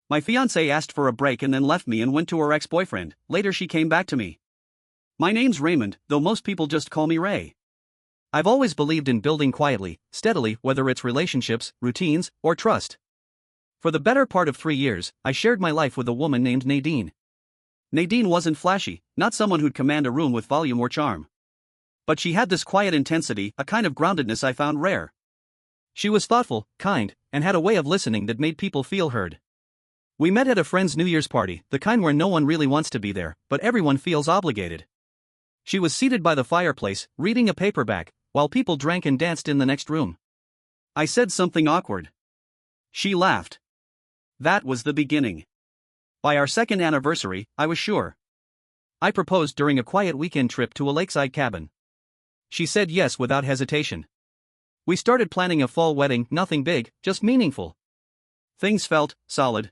My fiancée asked for a break and then left me and went to her ex-boyfriend. Later she came back to me. My name's Raymond, though most people just call me Ray. I've always believed in building quietly, steadily, whether it's relationships, routines, or trust. For the better part of 3 years, I shared my life with a woman named Nadine. Nadine wasn't flashy, not someone who'd command a room with volume or charm. But she had this quiet intensity, a kind of groundedness I found rare. She was thoughtful, kind, and had a way of listening that made people feel heard. We met at a friend's New Year's party, the kind where no one really wants to be there, but everyone feels obligated. She was seated by the fireplace, reading a paperback, while people drank and danced in the next room. I said something awkward. She laughed. That was the beginning. By our second anniversary, I was sure. I proposed during a quiet weekend trip to a lakeside cabin. She said yes without hesitation. We started planning a fall wedding, nothing big, just meaningful. Things felt solid.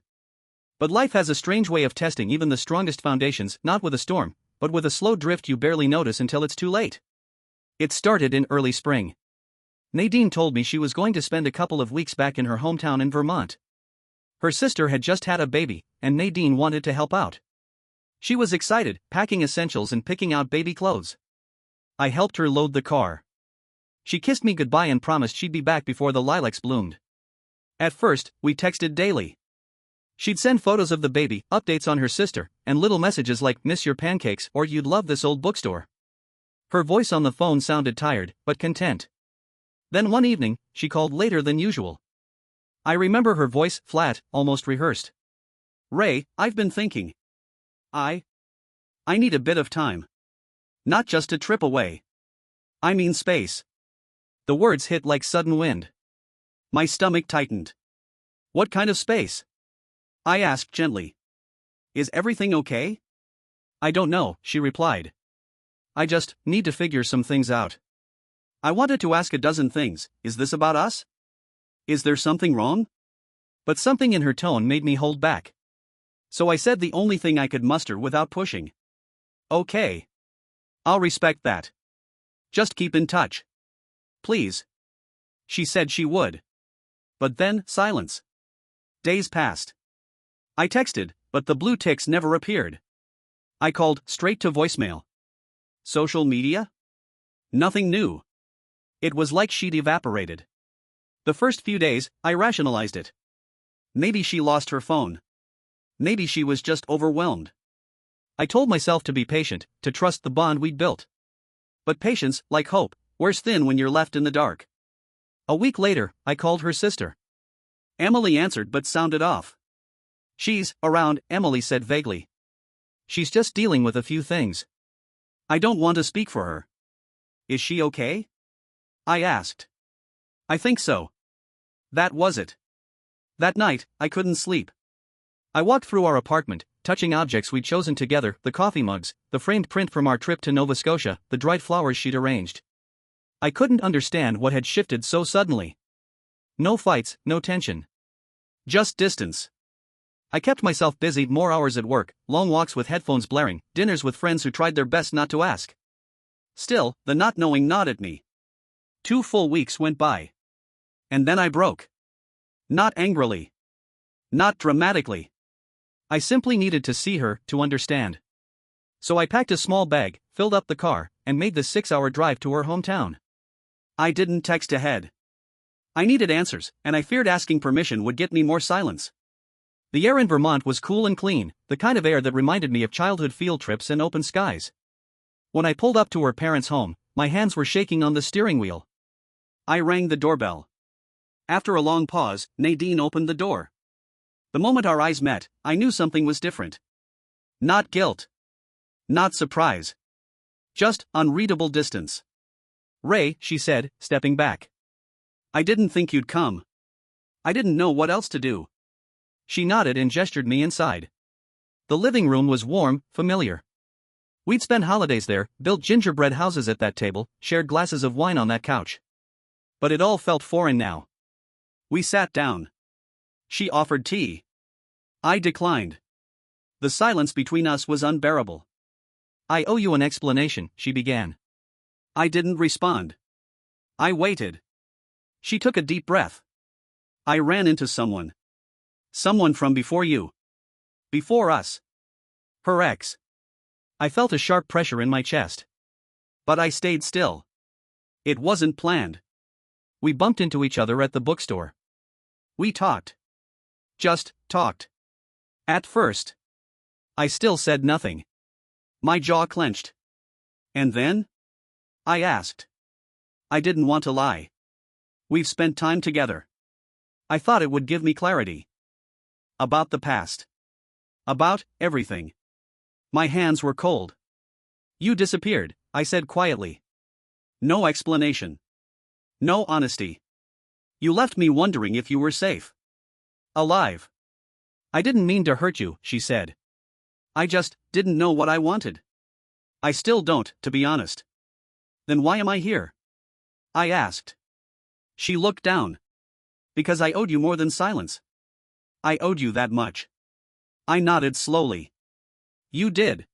But life has a strange way of testing even the strongest foundations, not with a storm, but with a slow drift you barely notice until it's too late. It started in early spring. Nadine told me she was going to spend a couple of weeks back in her hometown in Vermont. Her sister had just had a baby, and Nadine wanted to help out. She was excited, packing essentials and picking out baby clothes. I helped her load the car. She kissed me goodbye and promised she'd be back before the lilacs bloomed. At first, we texted daily. She'd send photos of the baby, updates on her sister, and little messages like "miss your pancakes" or "you'd love this old bookstore." Her voice on the phone sounded tired, but content. Then one evening, she called later than usual. I remember her voice, flat, almost rehearsed. "Ray, I've been thinking. I need a bit of time. Not just a trip away. I mean space." The words hit like sudden wind. My stomach tightened. "What kind of space?" I asked gently. "Is everything okay?" "I don't know," she replied. "I just need to figure some things out." I wanted to ask a dozen things. Is this about us? Is there something wrong? But something in her tone made me hold back. So I said the only thing I could muster without pushing. "Okay. I'll respect that. Just keep in touch. Please." She said she would. But then, silence. Days passed. I texted, but the blue ticks never appeared. I called, straight to voicemail. Social media? Nothing new. It was like she'd evaporated. The first few days, I rationalized it. Maybe she lost her phone. Maybe she was just overwhelmed. I told myself to be patient, to trust the bond we'd built. But patience, like hope, wears thin when you're left in the dark. A week later, I called her sister. Emily answered but sounded off. "She's around," Emily said vaguely. "She's just dealing with a few things." I don't want to speak for her. "Is she okay?" I asked. "I think so." That was it. That night, I couldn't sleep. I walked through our apartment, touching objects we'd chosen together, the coffee mugs, the framed print from our trip to Nova Scotia, the dried flowers she'd arranged. I couldn't understand what had shifted so suddenly. No fights, no tension. Just distance. I kept myself busy, more hours at work, long walks with headphones blaring, dinners with friends who tried their best not to ask. Still, the not knowing gnawed at me. 2 full weeks went by. And then I broke. Not angrily. Not dramatically. I simply needed to see her, to understand. So I packed a small bag, filled up the car, and made the 6-hour drive to her hometown. I didn't text ahead. I needed answers, and I feared asking permission would get me more silence. The air in Vermont was cool and clean, the kind of air that reminded me of childhood field trips and open skies. When I pulled up to her parents' home, my hands were shaking on the steering wheel. I rang the doorbell. After a long pause, Nadine opened the door. The moment our eyes met, I knew something was different. Not guilt. Not surprise. Just unreadable distance. "Ray," she said, stepping back. "I didn't think you'd come. I didn't know what else to do." She nodded and gestured me inside. The living room was warm, familiar. We'd spent holidays there, built gingerbread houses at that table, shared glasses of wine on that couch. But it all felt foreign now. We sat down. She offered tea. I declined. The silence between us was unbearable. "I owe you an explanation," she began. I didn't respond. I waited. She took a deep breath. "I ran into someone. Someone from before you. Before us. Her ex. I felt a sharp pressure in my chest. But I stayed still. It wasn't planned. We bumped into each other at the bookstore. We talked. Just talked. At first, I still said nothing. My jaw clenched. And then? I asked. I didn't want to lie. We've spent time together. I thought it would give me clarity. About the past. About everything. My hands were cold. You disappeared, I said quietly. No explanation. No honesty. You left me wondering if you were safe. Alive. I didn't mean to hurt you, she said. I just didn't know what I wanted. I still don't, to be honest. Then why am I here? I asked. She looked down. Because I owed you more than silence. I owed you that much. I nodded slowly. You did.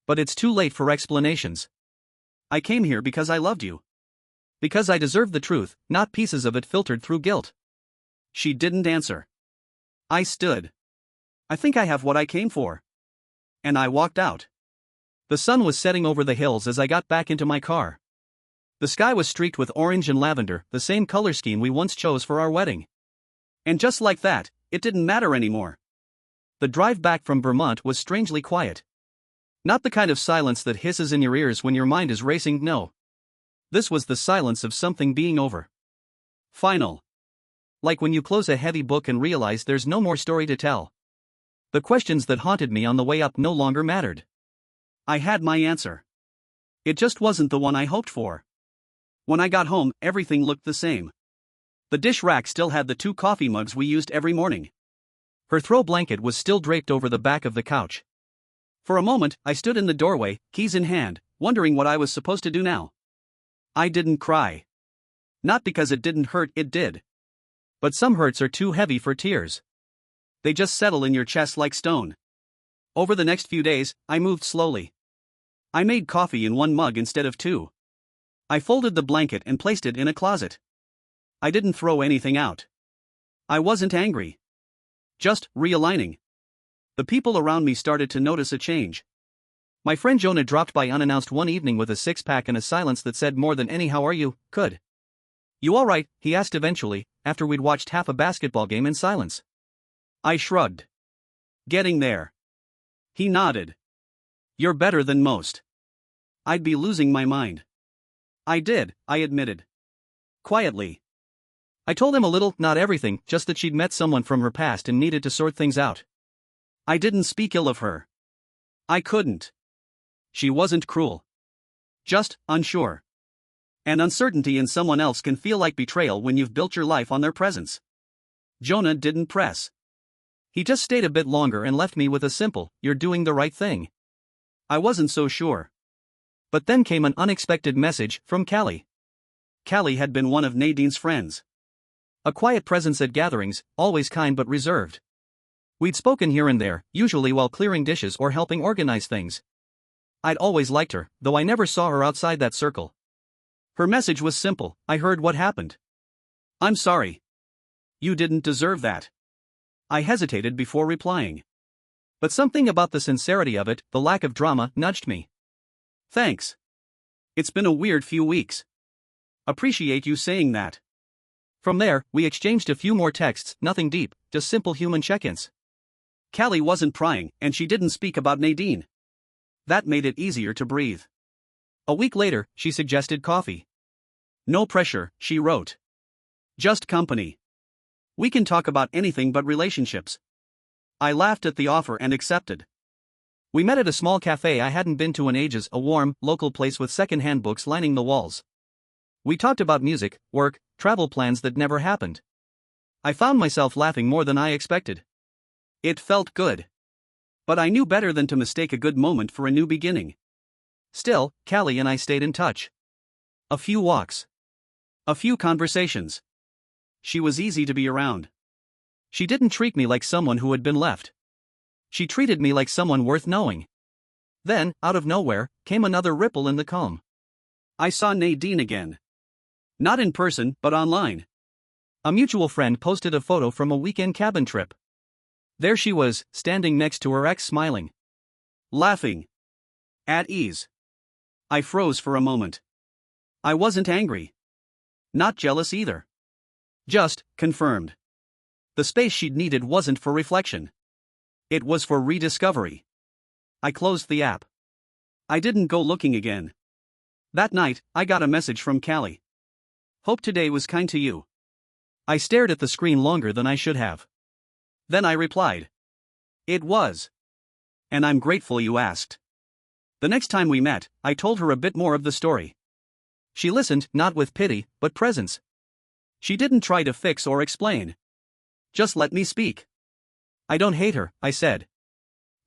But it's too late for explanations. I came here because I loved you. Because I deserved the truth, not pieces of it filtered through guilt. She didn't answer. I stood. I think I have what I came for. And I walked out. The sun was setting over the hills as I got back into my car. The sky was streaked with orange and lavender, the same color scheme we once chose for our wedding. And just like that, it didn't matter anymore. The drive back from Vermont was strangely quiet. Not the kind of silence that hisses in your ears when your mind is racing, no. This was the silence of something being over. Final. Like when you close a heavy book and realize there's no more story to tell. The questions that haunted me on the way up no longer mattered. I had my answer. It just wasn't the one I hoped for. When I got home, everything looked the same. The dish rack still had the 2 coffee mugs we used every morning. Her throw blanket was still draped over the back of the couch. For a moment, I stood in the doorway, keys in hand, wondering what I was supposed to do now. I didn't cry. Not because it didn't hurt, it did. But some hurts are too heavy for tears. They just settle in your chest like stone. Over the next few days, I moved slowly. I made coffee in 1 mug instead of 2. I folded the blanket and placed it in a closet. I didn't throw anything out. I wasn't angry. Just realigning. The people around me started to notice a change. My friend Jonah dropped by unannounced one evening with a 6-pack and a silence that said more than any "how are you" could. You all right? He asked eventually, after we'd watched half a basketball game in silence. I shrugged. Getting there. He nodded. You're better than most. I'd be losing my mind. I did, I admitted. Quietly. I told him a little, not everything, just that she'd met someone from her past and needed to sort things out. I didn't speak ill of her. I couldn't. She wasn't cruel. Just unsure. And uncertainty in someone else can feel like betrayal when you've built your life on their presence. Jonah didn't press. He just stayed a bit longer and left me with a simple, "You're doing the right thing." I wasn't so sure. But then came an unexpected message from Callie. Callie had been one of Nadine's friends. A quiet presence at gatherings, always kind but reserved. We'd spoken here and there, usually while clearing dishes or helping organize things. I'd always liked her, though I never saw her outside that circle. Her message was simple: I heard what happened. I'm sorry. You didn't deserve that. I hesitated before replying. But something about the sincerity of it, the lack of drama, nudged me. Thanks. It's been a weird few weeks. Appreciate you saying that. From there, we exchanged a few more texts, nothing deep, just simple human check-ins. Callie wasn't prying, and she didn't speak about Nadine. That made it easier to breathe. A week later, she suggested coffee. No pressure, she wrote. Just company. We can talk about anything but relationships. I laughed at the offer and accepted. We met at a small cafe I hadn't been to in ages, a warm, local place with second-hand books lining the walls. We talked about music, work, travel plans that never happened. I found myself laughing more than I expected. It felt good. But I knew better than to mistake a good moment for a new beginning. Still, Callie and I stayed in touch. A few walks. A few conversations. She was easy to be around. She didn't treat me like someone who had been left. She treated me like someone worth knowing. Then, out of nowhere, came another ripple in the calm. I saw Nadine again. Not in person, but online. A mutual friend posted a photo from a weekend cabin trip. There she was, standing next to her ex, smiling, laughing, at ease. I froze for a moment. I wasn't angry. Not jealous either. Just confirmed. The space she'd needed wasn't for reflection. It was for rediscovery. I closed the app. I didn't go looking again. That night, I got a message from Callie. Hope today was kind to you. I stared at the screen longer than I should have. Then I replied. It was. And I'm grateful you asked. The next time we met, I told her a bit more of the story. She listened, not with pity, but presence. She didn't try to fix or explain. Just let me speak. I don't hate her, I said.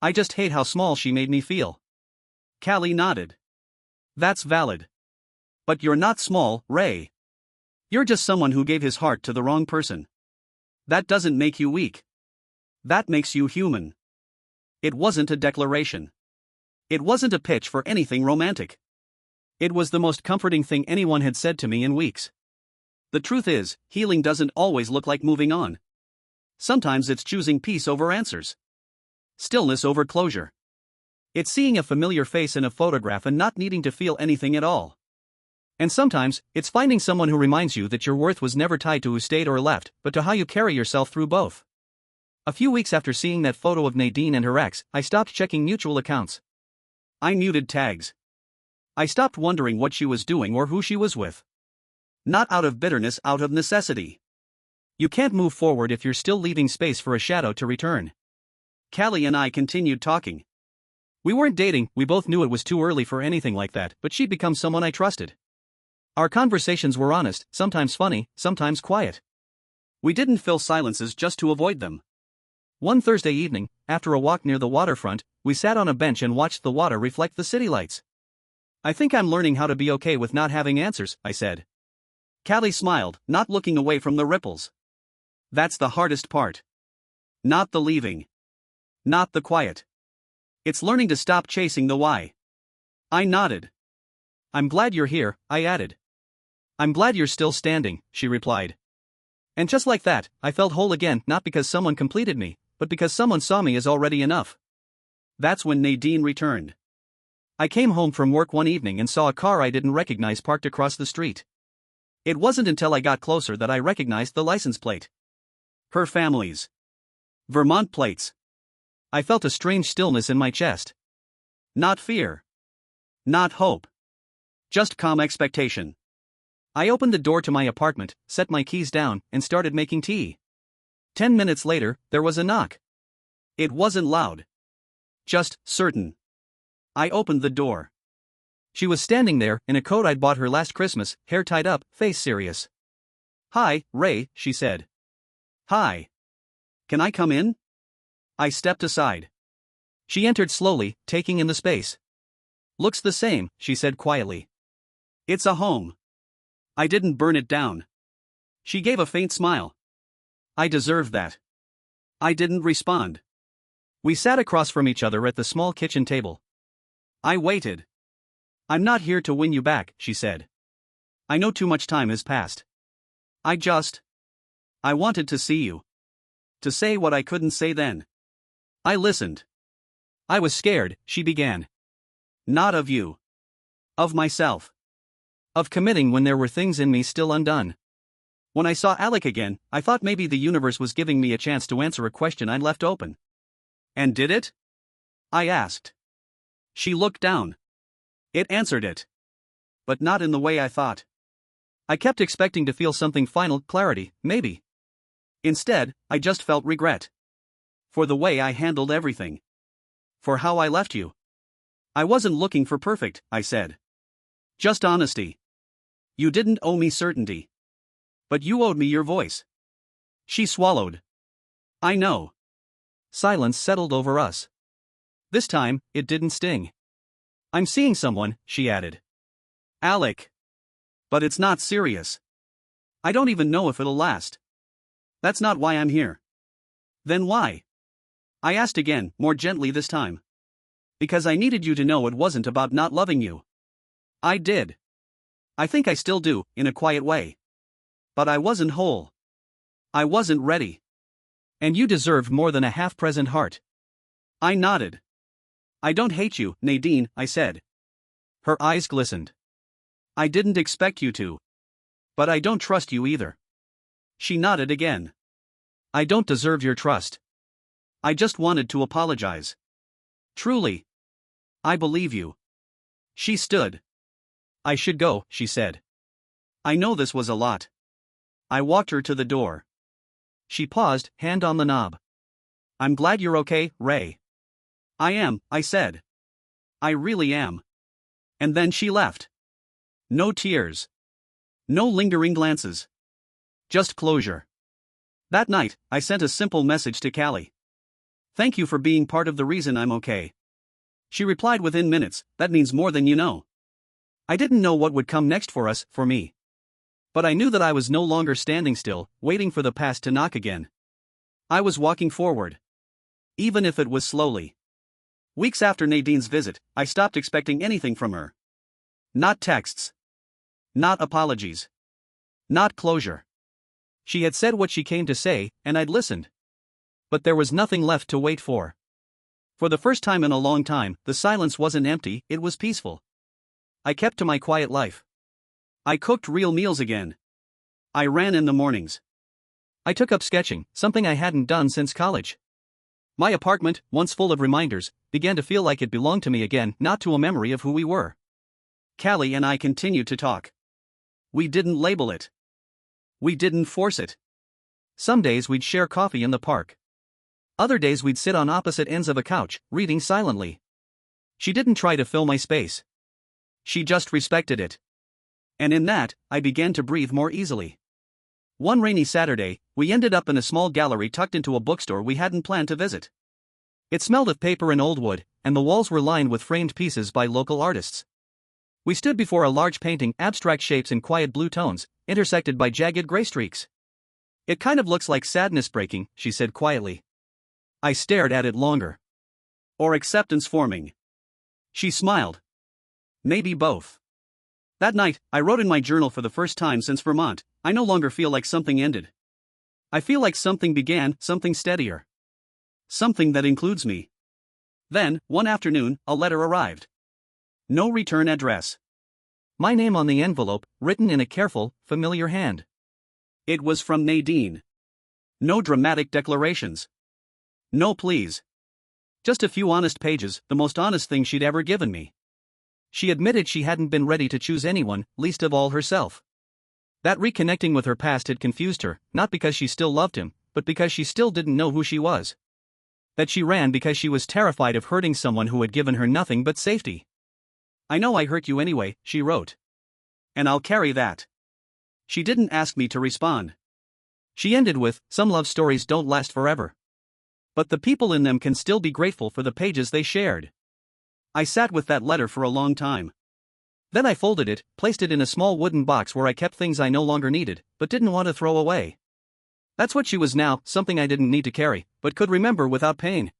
I just hate how small she made me feel. Callie nodded. That's valid. But you're not small, Ray. You're just someone who gave his heart to the wrong person. That doesn't make you weak. That makes you human. It wasn't a declaration. It wasn't a pitch for anything romantic. It was the most comforting thing anyone had said to me in weeks. The truth is, healing doesn't always look like moving on. Sometimes it's choosing peace over answers. Stillness over closure. It's seeing a familiar face in a photograph and not needing to feel anything at all. And sometimes, it's finding someone who reminds you that your worth was never tied to who stayed or left, but to how you carry yourself through both. A few weeks after seeing that photo of Nadine and her ex, I stopped checking mutual accounts. I muted tags. I stopped wondering what she was doing or who she was with. Not out of bitterness, out of necessity. You can't move forward if you're still leaving space for a shadow to return. Callie and I continued talking. We weren't dating, we both knew it was too early for anything like that, but she'd become someone I trusted. Our conversations were honest, sometimes funny, sometimes quiet. We didn't fill silences just to avoid them. One Thursday evening, after a walk near the waterfront, we sat on a bench and watched the water reflect the city lights. I think I'm learning how to be okay with not having answers, I said. Callie smiled, not looking away from the ripples. That's the hardest part. Not the leaving. Not the quiet. It's learning to stop chasing the why. I nodded. I'm glad you're here, I added. I'm glad you're still standing, she replied. And just like that, I felt whole again, not because someone completed me, but because someone saw me as already enough. That's when Nadine returned. I came home from work one evening and saw a car I didn't recognize parked across the street. It wasn't until I got closer that I recognized the license plate. Her family's Vermont plates. I felt a strange stillness in my chest. Not fear. Not hope. Just calm expectation. I opened the door to my apartment, set my keys down, and started making tea. 10 minutes later, there was a knock. It wasn't loud. Just certain. I opened the door. She was standing there, in a coat I'd bought her last Christmas, hair tied up, face serious. Hi, Ray, she said. Hi. Can I come in? I stepped aside. She entered slowly, taking in the space. Looks the same, she said quietly. It's a home. I didn't burn it down. She gave a faint smile. I deserved that. I didn't respond. We sat across from each other at the small kitchen table. I waited. I'm not here to win you back, she said. I know too much time has passed. I wanted to see you. To say what I couldn't say then. I listened. I was scared, she began. Not of you. Of myself. Of committing when there were things in me still undone. When I saw Alec again, I thought maybe the universe was giving me a chance to answer a question I'd left open. And did it? I asked. She looked down. It answered it. But not in the way I thought. I kept expecting to feel something final, clarity, maybe. Instead, I just felt regret. For the way I handled everything. For how I left you. I wasn't looking for perfect, I said. Just honesty. You didn't owe me certainty. But you owed me your voice. She swallowed. I know. Silence settled over us. This time, it didn't sting. I'm seeing someone, she added. Alec. But it's not serious. I don't even know if it'll last. That's not why I'm here. Then why? I asked again, more gently this time. Because I needed you to know it wasn't about not loving you. I did. I think I still do, in a quiet way. But I wasn't whole. I wasn't ready. And you deserved more than a half-present heart. I nodded. I don't hate you, Nadine, I said. Her eyes glistened. I didn't expect you to. But I don't trust you either. She nodded again. I don't deserve your trust. I just wanted to apologize. Truly. I believe you. She stood. I should go, she said. I know this was a lot. I walked her to the door. She paused, hand on the knob. I'm glad you're okay, Ray. I am, I said. I really am. And then she left. No tears. No lingering glances. Just closure. That night, I sent a simple message to Callie. Thank you for being part of the reason I'm okay. She replied within minutes, that means more than you know. I didn't know what would come next for us, for me. But I knew that I was no longer standing still, waiting for the past to knock again. I was walking forward. Even if it was slowly. Weeks after Nadine's visit, I stopped expecting anything from her. Not texts. Not apologies. Not closure. She had said what she came to say, and I'd listened. But there was nothing left to wait for. For the first time in a long time, the silence wasn't empty, it was peaceful. I kept to my quiet life. I cooked real meals again. I ran in the mornings. I took up sketching, something I hadn't done since college. My apartment, once full of reminders, began to feel like it belonged to me again, not to a memory of who we were. Callie and I continued to talk. We didn't label it. We didn't force it. Some days we'd share coffee in the park. Other days we'd sit on opposite ends of a couch, reading silently. She didn't try to fill my space. She just respected it. And in that, I began to breathe more easily. One rainy Saturday, we ended up in a small gallery tucked into a bookstore we hadn't planned to visit. It smelled of paper and old wood, and the walls were lined with framed pieces by local artists. We stood before a large painting, abstract shapes in quiet blue tones, intersected by jagged gray streaks. It kind of looks like sadness breaking, she said quietly. I stared at it longer. Or acceptance forming. She smiled. Maybe both. That night, I wrote in my journal for the first time since Vermont, I no longer feel like something ended. I feel like something began, something steadier. Something that includes me. Then, one afternoon, a letter arrived. No return address. My name on the envelope, written in a careful, familiar hand. It was from Nadine. No dramatic declarations. No pleas. Just a few honest pages, the most honest thing she'd ever given me. She admitted she hadn't been ready to choose anyone, least of all herself. That reconnecting with her past had confused her, not because she still loved him, but because she still didn't know who she was. That she ran because she was terrified of hurting someone who had given her nothing but safety. I know I hurt you anyway, she wrote. And I'll carry that. She didn't ask me to respond. She ended with, some love stories don't last forever. But the people in them can still be grateful for the pages they shared. I sat with that letter for a long time. Then I folded it, placed it in a small wooden box where I kept things I no longer needed, but didn't want to throw away. That's what she was now, something I didn't need to carry, but could remember without pain.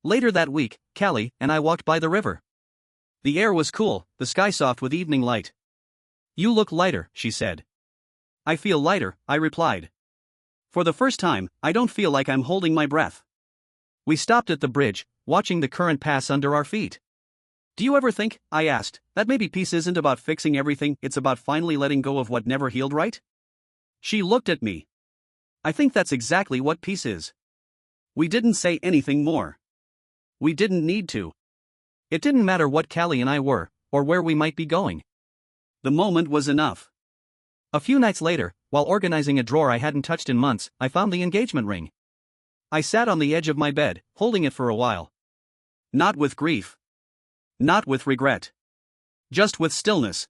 Later that week, Callie and I walked by the river. The air was cool, the sky soft with evening light. You look lighter, she said. I feel lighter, I replied. For the first time, I don't feel like I'm holding my breath. We stopped at the bridge, watching the current pass under our feet. Do you ever think, I asked, that maybe peace isn't about fixing everything, it's about finally letting go of what never healed right? She looked at me. I think that's exactly what peace is. We didn't say anything more. We didn't need to. It didn't matter what Callie and I were, or where we might be going. The moment was enough. A few nights later, while organizing a drawer I hadn't touched in months, I found the engagement ring. I sat on the edge of my bed, holding it for a while. Not with grief. Not with regret. Just with stillness.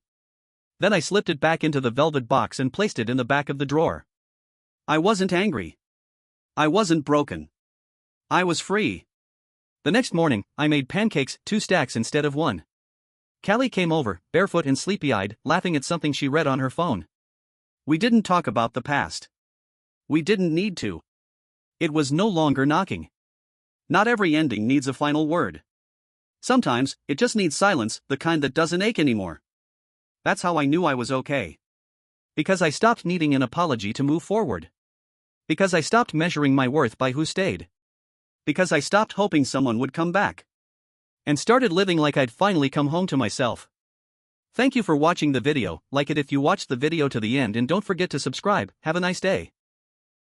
Then I slipped it back into the velvet box and placed it in the back of the drawer. I wasn't angry. I wasn't broken. I was free. The next morning, I made pancakes, 2 stacks instead of 1. Callie came over, barefoot and sleepy-eyed, laughing at something she read on her phone. We didn't talk about the past. We didn't need to. It was no longer knocking. Not every ending needs a final word. Sometimes, it just needs silence, the kind that doesn't ache anymore. That's how I knew I was okay. Because I stopped needing an apology to move forward. Because I stopped measuring my worth by who stayed. Because I stopped hoping someone would come back. And started living like I'd finally come home to myself. Thank you for watching the video. Like it if you watched the video to the end and don't forget to subscribe. Have a nice day.